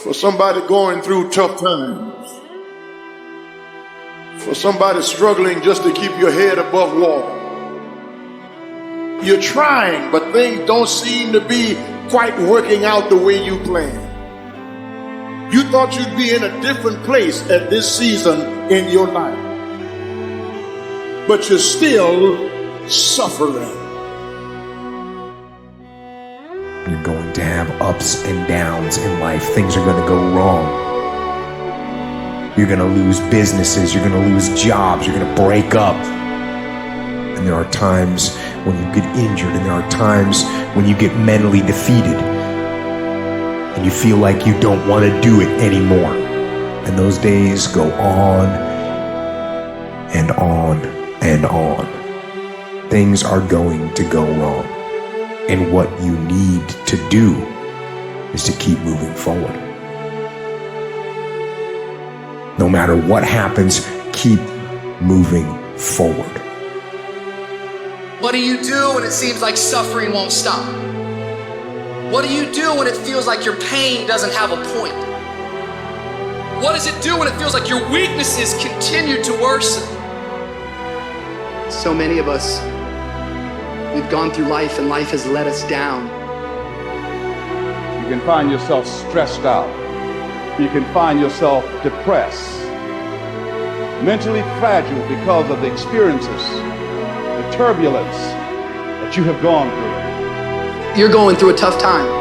For somebody going through tough times, for somebody struggling just to keep your head above water. You're trying, but things don't seem to be quite working out the way you planned. You thought you'd be in a different place at this season in your life, but you're still suffering. You're going to have ups and downs in life. Things are going to go wrong. You're going to lose businesses. You're going to lose jobs. You're going to break up. And there are times when you get injured, and there are times when you get mentally defeated, and you feel like you don't want to do it anymore. And those days go on and on and on. Things are going to go wrong. And what you need to do is to keep moving forward. No matter what happens, keep moving forward. What do you do when it seems like suffering won't stop? What do you do when it feels like your pain doesn't have a point? What does it do when it feels like your weaknesses continue to worsen? So many of us, we've gone through life and life has let us down. You can find yourself stressed out. You can find yourself depressed, mentally fragile because of the experiences, the turbulence that you have gone through. You're going through a tough time.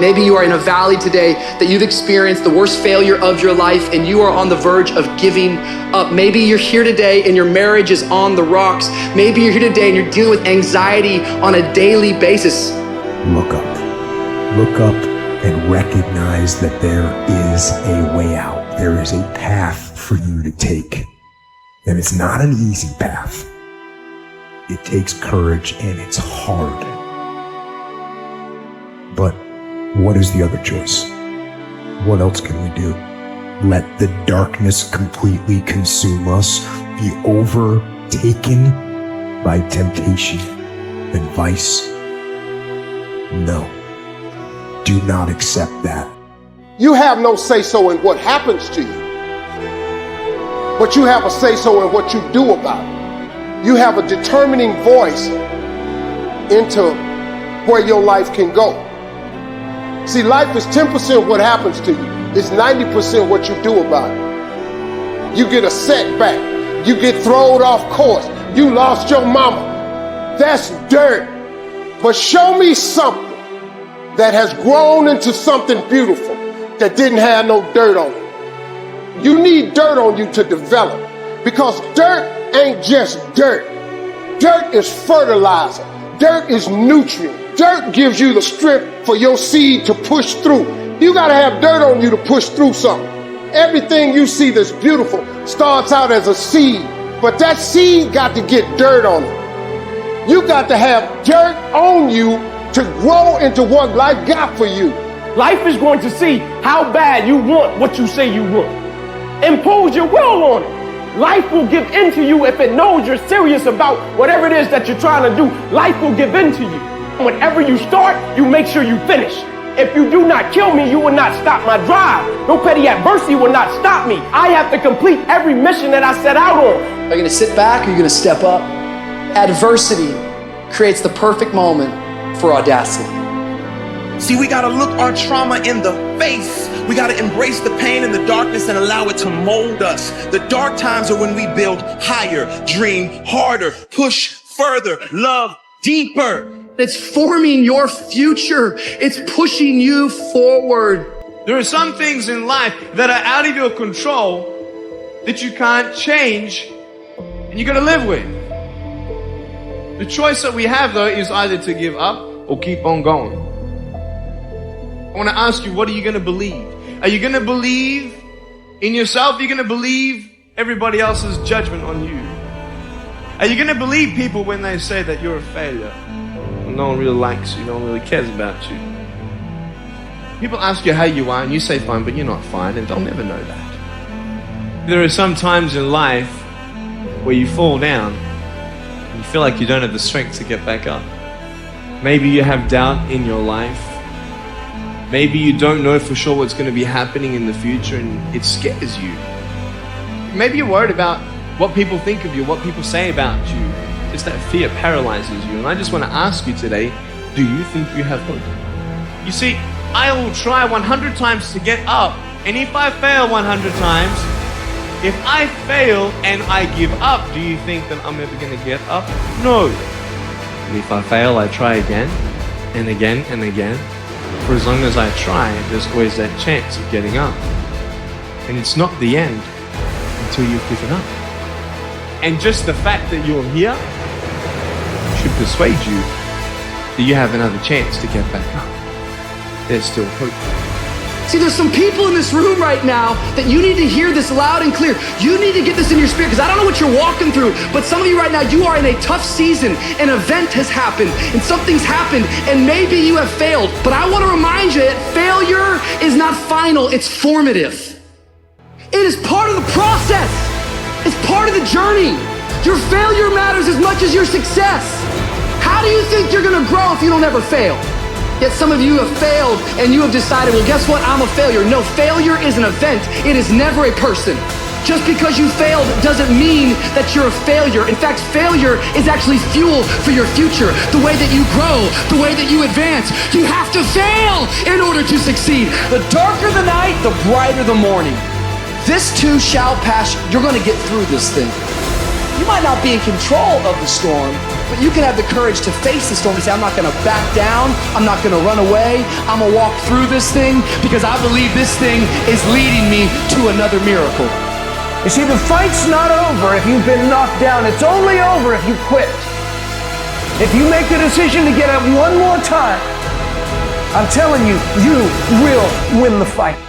Maybe you are in a valley today that you've experienced the worst failure of your life and you are on the verge of giving up. Maybe you're here today and your marriage is on the rocks. Maybe you're here today and you're dealing with anxiety on a daily basis. Look up. Look up and recognize that there is a way out. There is a path for you to take. And it's not an easy path. It takes courage and it's hard. But what is the other choice? What else can we do? Let the darkness completely consume us, be overtaken by temptation and vice? No. Do not accept that. You have no say-so in what happens to you, but you have a say-so in what you do about it. You have a determining voice into where your life can go. See, life is 10% what happens to you. It's 90% what you do about it. You get a setback. You get thrown off course. You lost your mama. That's dirt. But show me something that has grown into something beautiful that didn't have no dirt on it. You need dirt on you to develop, because dirt ain't just dirt. Dirt is fertilizer. Dirt is nutrient. Dirt gives you the strength for your seed to push through. You gotta have dirt on you to push through something. Everything you see that's beautiful starts out as a seed, but that seed got to get dirt on it. You got to have dirt on you to grow into what life got for you. Life is going to see how bad you want what you say you want. Impose your will on it. Life will give in to you if it knows you're serious about whatever it is that you're trying to do. Life will give in to you. Whenever you start, you make sure you finish. If you do not kill me, you will not stop my drive. No petty adversity will not stop me. I have to complete every mission that I set out on. Are you gonna sit back or are you gonna step up? Adversity creates the perfect moment for audacity. See, we gotta look our trauma in the face. We gotta embrace the pain and the darkness and allow it to mold us. The dark times are when we build higher, dream harder, push further, love deeper. It's forming your future. It's pushing you forward. There are some things in life that are out of your control that you can't change and you gotta live with. The choice that we have, though, is either to give up or keep on going. I want to ask you, what are you going to believe? Are you going to believe in yourself? Are you going to believe everybody else's judgment on you? Are you going to believe people when they say that you're a failure? No one really likes you, no one really cares about you. People ask you how you are and you say fine, but you're not fine, and they'll never know that. There are some times in life where you fall down and you feel like you don't have the strength to get back up. Maybe you have doubt in your life. Maybe you don't know for sure what's going to be happening in the future and it scares you. Maybe you're worried about what people think of you, what people say about you. Just that fear paralyzes you. And I just want to ask you today, do you think you have hope? You see, I will try 100 times to get up, and if I fail 100 times, if I fail and I give up, do you think that I'm ever going to get up? No. And if I fail, I try again and again and again. For as long as I try, there's always that chance of getting up. And it's not the end until you've given up. And just the fact that you're here should persuade you that you have another chance to get back up. There's still hope. See, there's some people in this room right now that you need to hear this loud and clear. You need to get this in your spirit, because I don't know what you're walking through, but some of you right now, you are in a tough season. An event has happened and something's happened, and maybe you have failed. But I want to remind you that failure is not final, it's formative. It is part of the process. It's part of the journey. Your failure matters as much as your success. How do you think you're gonna grow if you don't ever fail? Yet some of you have failed and you have decided, well, guess what? I'm a failure. No, failure is an event. It is never a person. Just because you failed doesn't mean that you're a failure. In fact, failure is actually fuel for your future. The way that you grow, the way that you advance. You have to fail in order to succeed. The darker the night, the brighter the morning. This too shall pass. You're gonna get through this thing. You might not be in control of the storm, but you can have the courage to face the storm and say, I'm not gonna back down, I'm not gonna run away, I'm gonna walk through this thing because I believe this thing is leading me to another miracle. You see, the fight's not over if you've been knocked down. It's only over if you quit. If you make the decision to get up one more time, I'm telling you, you will win the fight.